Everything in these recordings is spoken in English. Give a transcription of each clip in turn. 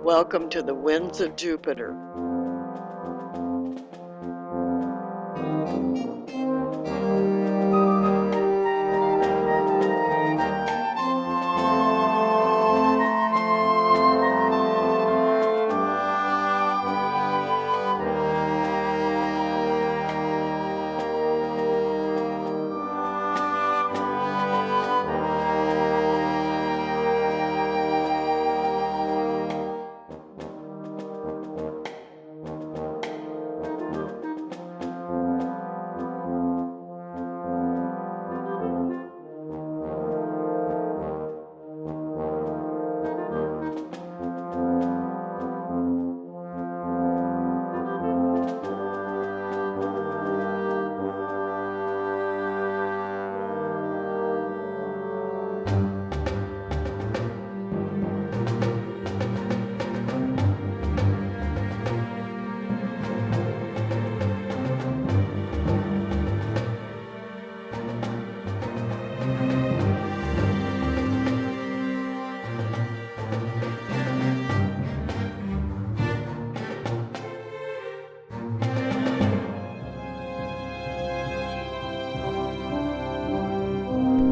Welcome to the winds of Jupiter.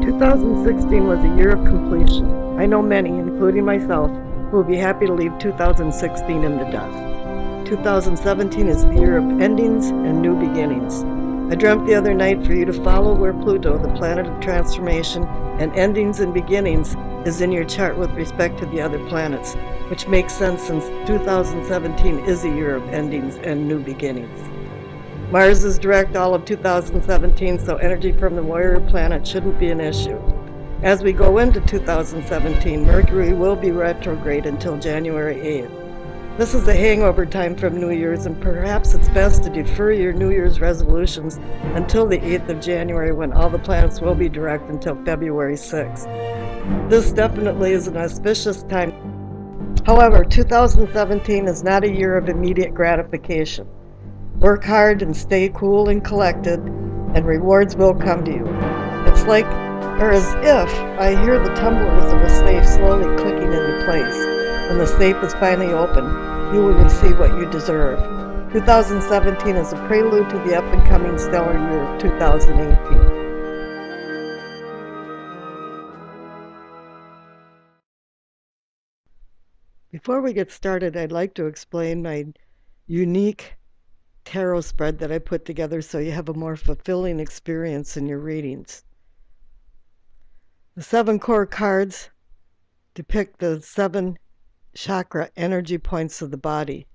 Two 2016 was a year of completion. I know many, including myself, who will be happy to leave 2016 in the dust. 2017 is the year of endings and new beginnings. I dreamt the other night for you to follow where Pluto, the planet of transformation and endings and beginnings, is in your chart with respect to the other planets, which makes sense since 2017 is a year of endings and new beginnings. Mars is direct all of 2017, so energy from the warrior planet shouldn't be an issue. As we go into 2017, Mercury will be retrograde until January 8th. This is a hangover time from New Year's, and perhaps it's best to defer your New Year's resolutions until the 8th of January, when all the planets will be direct until February 6th. This definitely is an auspicious time. However, 2017 is not a year of immediate gratification. Work hard and stay cool and collected, and rewards will come to you. It's like, or as if, I hear the tumblers of a safe slowly clicking into place. When the safe is finally open, you will receive what you deserve. 2017 is a prelude to the up-and-coming stellar year of 2018. Before we get started, I'd like to explain my unique tarot spread that I put together so you have a more fulfilling experience in your readings. The 7 core cards depict the 7 chakra energy points of the body.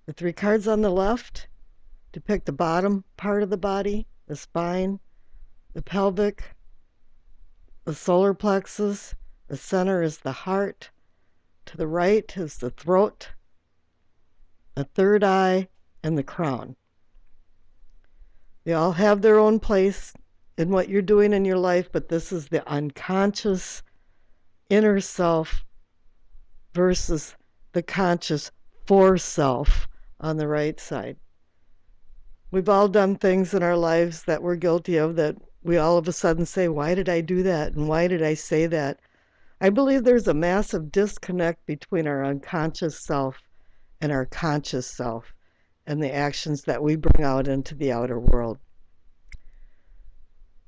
The 3 cards on the left depict the bottom part of the body, the spine, the pelvic, the solar plexus. The center is the heart. To the right is the throat, the third eye, and the crown. They all have their own place in what you're doing in your life, but this is the unconscious inner self versus the conscious for self on the right side. We've all done things in our lives that we're guilty of that we all of a sudden say, why did I do that? And why did I say that? I believe there's a massive disconnect between our unconscious self and our conscious self, and the actions that we bring out into the outer world.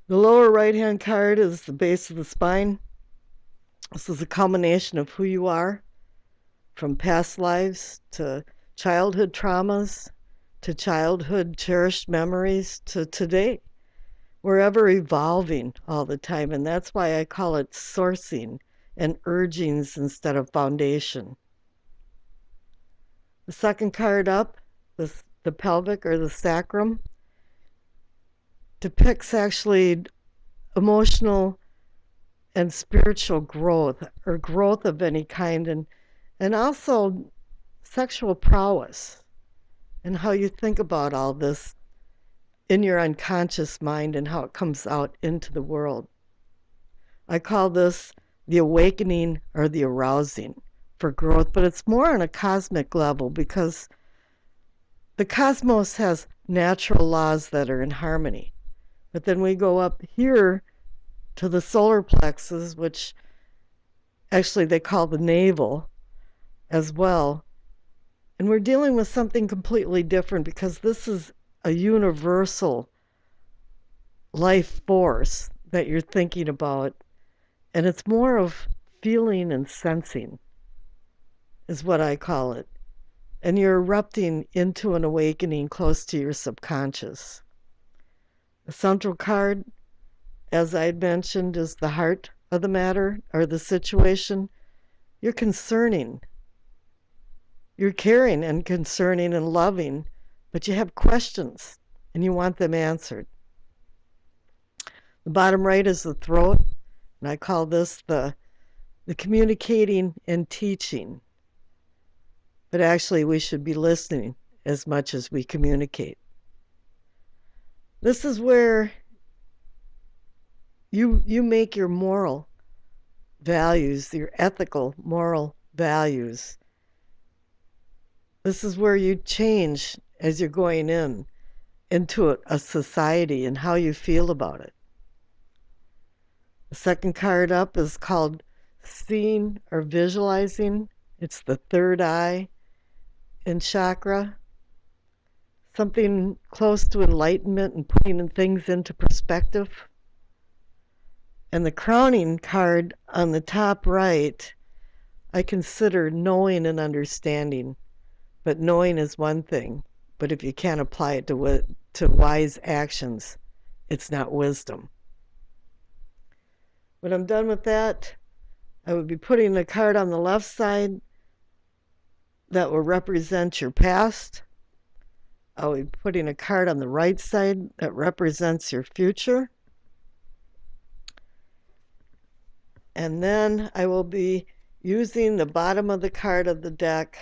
The lower right-hand card is the base of the spine. This is a culmination of who you are, from past lives to childhood traumas, to childhood cherished memories, to today. We're ever evolving all the time, and that's why I call it sourcing and urgings instead of foundation. The second card up, the pelvic or the sacrum, depicts actually emotional and spiritual growth, or growth of any kind, and also sexual prowess, and how you think about all this in your unconscious mind and how it comes out into the world. I call this the awakening or the arousing for growth, but it's more on a cosmic level, because the cosmos has natural laws that are in harmony. But then we go up here to the solar plexus, which actually they call the navel, as well. And we're dealing with something completely different because this is a universal life force that you're thinking about. And it's more of feeling and sensing, is what I call it. And you're erupting into an awakening close to your subconscious. The central card, as I had mentioned, is the heart of the matter or the situation. You're concerning. You're caring and concerning and loving, but you have questions and you want them answered. The bottom right is the throat, and I call this the communicating and teaching. But actually, we should be listening as much as we communicate. This is where you make your moral values, your ethical moral values. This is where you change as you're going into a society and how you feel about it. The second card up is called seeing or visualizing. It's the third eye in chakra. Something close to enlightenment and putting things into perspective. And the crowning card on the top right, I consider knowing and understanding. But knowing is one thing, but if you can't apply it to wise actions, it's not wisdom. When I'm done with that, I would be putting the card on the left side that will represent your past. I will be putting a card on the right side that represents your future. And then I will be using the bottom of the card of the deck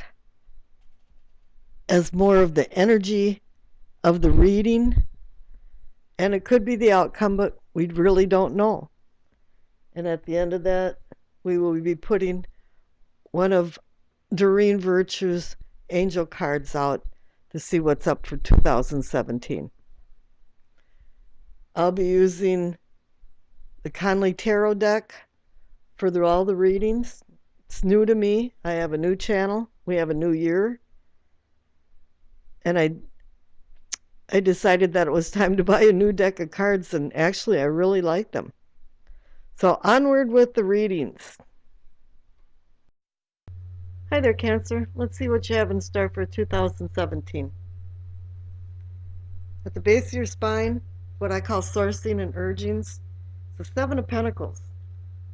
as more of the energy of the reading. And it could be the outcome, but we really don't know. And at the end of that, we will be putting one of Doreen Virtue's angel cards out to see what's up for 2017. I'll be using the Conley Tarot deck for all the readings. It's new to me. I have a new channel. We have a new year. And I decided that it was time to buy a new deck of cards, and actually I really like them. So onward with the readings. Hi there, Cancer. Let's see what you have in store for 2017. At the base of your spine, what I call sourcing and urgings, the Seven of Pentacles.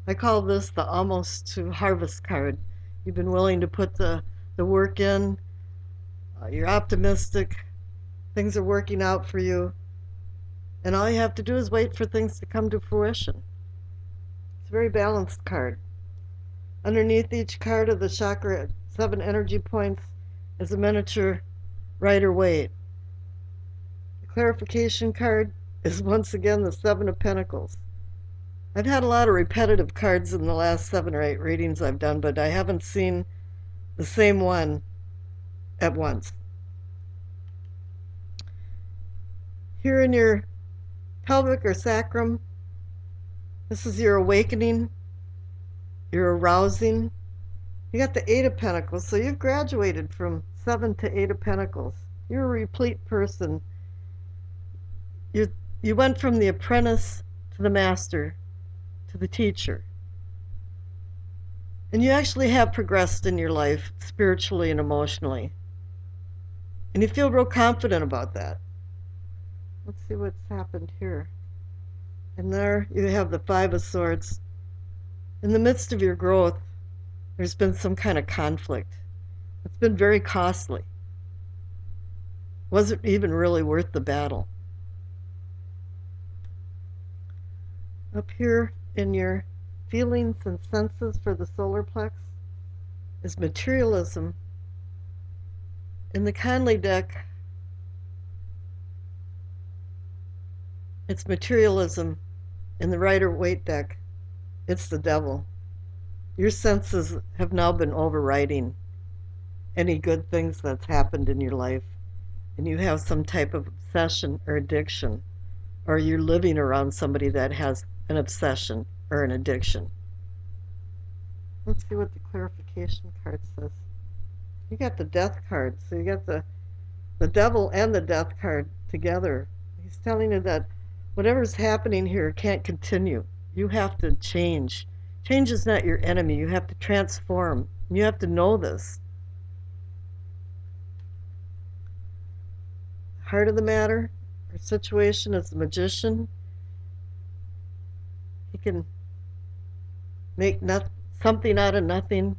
I call this the almost to harvest card. You've been willing to put the work in. You're optimistic. Things are working out for you. And all you have to do is wait for things to come to fruition. It's a very balanced card. Underneath each card of the chakra 7 energy points is a miniature Rider-Waite. The clarification card is once again the 7 of Pentacles. I've had a lot of repetitive cards in the last 7 or 8 readings I've done, but I haven't seen the same one at once. Here in your pelvic or sacrum, this is your awakening, your arousing. You got the 8 of Pentacles, so you've graduated from 7 to 8 of Pentacles. You're a replete person. You went from the apprentice to the master to the teacher. And you actually have progressed in your life spiritually and emotionally. And you feel real confident about that. Let's see what's happened here. And there you have the 5 of Swords. In the midst of your growth, there's been some kind of conflict. It's been very costly. Wasn't even really worth the battle. Up here in your feelings and senses for the solar plex is materialism. In the Conley deck, it's materialism. In the Rider-Waite deck, it's the devil. Your senses have now been overriding any good things that's happened in your life, and you have some type of obsession or addiction, or you're living around somebody that has an obsession or an addiction. Let's see what the clarification card says. You got the death card. So you got the devil and the death card together. He's telling you that whatever's happening here can't continue. You have to change. Change is not your enemy. You have to transform. You have to know this. Heart of the matter, or situation is the magician. He can make something out of nothing.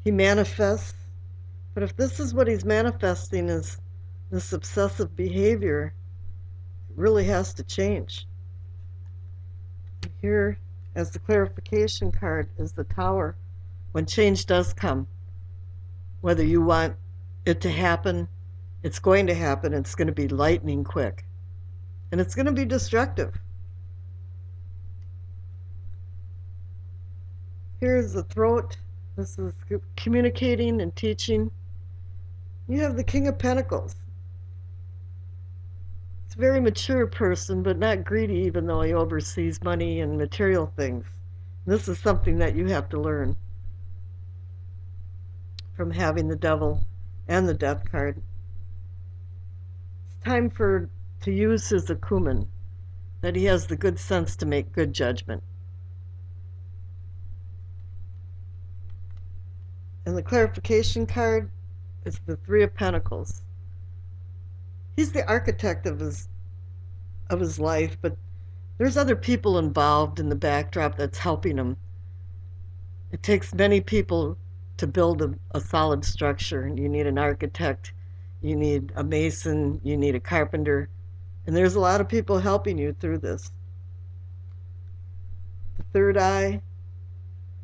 He manifests. But if this is what he's manifesting is this obsessive behavior, it really has to change. Here, as the clarification card, is the Tower. When change does come, whether you want it to happen, it's going to happen. It's going to be lightning quick. And it's going to be destructive. Here's the throat. This is communicating and teaching. You have the King of Pentacles. It's a very mature person, but not greedy, even though he oversees money and material things. This is something that you have to learn from having the devil and the death card. It's time to use his acumen, that he has the good sense to make good judgment. And the clarification card is the Three of Pentacles. He's the architect of his life, but there's other people involved in the backdrop that's helping him. It takes many people to build a solid structure. You need an architect, you need a mason, you need a carpenter, and there's a lot of people helping you through this. The third eye,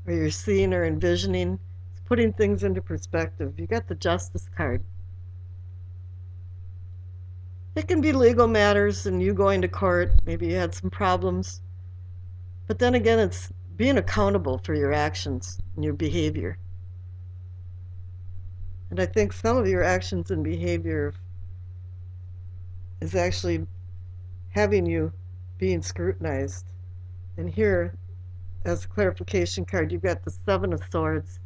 where you're seeing or envisioning, is putting things into perspective. You got the Justice card. It can be legal matters and you going to court. Maybe you had some problems. But then again, it's being accountable for your actions and your behavior. And I think some of your actions and behavior is actually having you being scrutinized. And here, as a clarification card, you've got the Seven of Swords,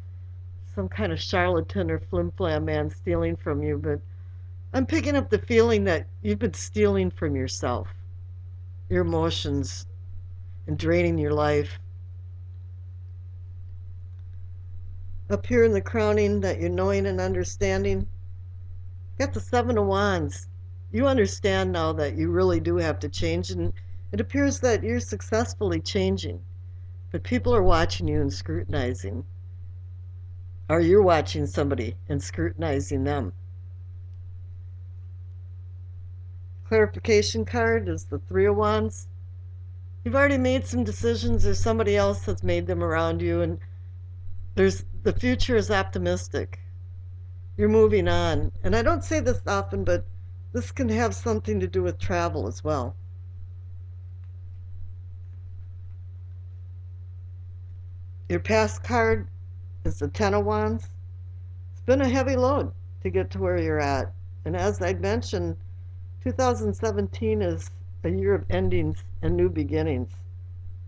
some kind of charlatan or flim-flam man stealing from you, but I'm picking up the feeling that you've been stealing from yourself, your emotions, and draining your life. Up here in the crowning, that you're knowing and understanding, you got the Seven of Wands. You understand now that you really do have to change, and it appears that you're successfully changing. But people are watching you and scrutinizing. Or you're watching somebody and scrutinizing them. Clarification card is the Three of Wands. You've already made some decisions, or somebody else has made them around you, and the future is optimistic. You're moving on. And I don't say this often, but this can have something to do with travel as well. Your past card is the Ten of Wands. It's been a heavy load to get to where you're at. And as I'd mentioned, 2017 is a year of endings and new beginnings.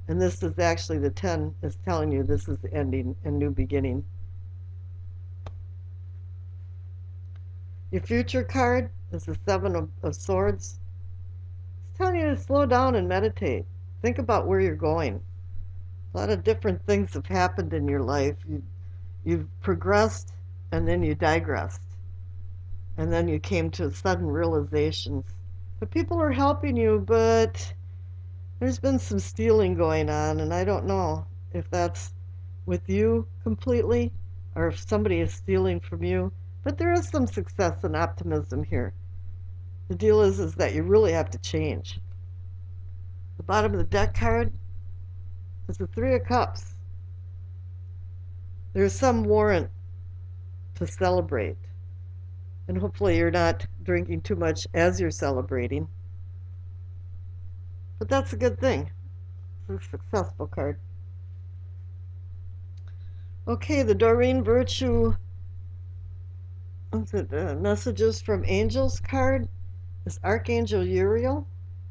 And this is actually, the 10 is telling you this is the ending and new beginning. Your future card is the Seven of Swords. It's telling you to slow down and meditate. Think about where you're going. A lot of different things have happened in your life. You've progressed, and then you digressed. And then you came to sudden realizations. But people are helping you, but there's been some stealing going on, and I don't know if that's with you completely or if somebody is stealing from you. But there is some success and optimism here. The deal is that you really have to change. The bottom of the deck card is the Three of Cups. There's some warrant to celebrate. And hopefully you're not drinking too much as you're celebrating. But that's a good thing. It's a successful card. Okay, the Doreen Virtue Messages from Angels card is Archangel Uriel.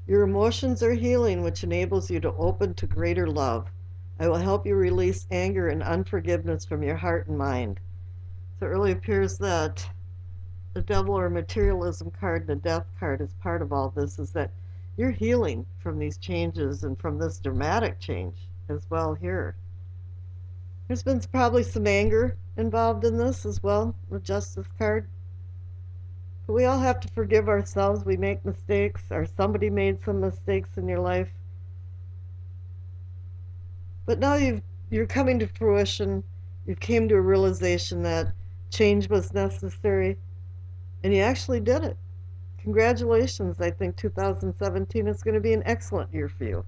Your emotions are healing, which enables you to open to greater love. I will help you release anger and unforgiveness from your heart and mind. So it really appears that the devil or materialism card and the death card is part of all this, is that you're healing from these changes and from this dramatic change as well here. There's been probably some anger involved in this as well, the justice card. But we all have to forgive ourselves. We make mistakes, or somebody made some mistakes in your life. But now you're coming to fruition. You've came to a realization that change was necessary, and you actually did it. Congratulations. I think 2017 is going to be an excellent year for you.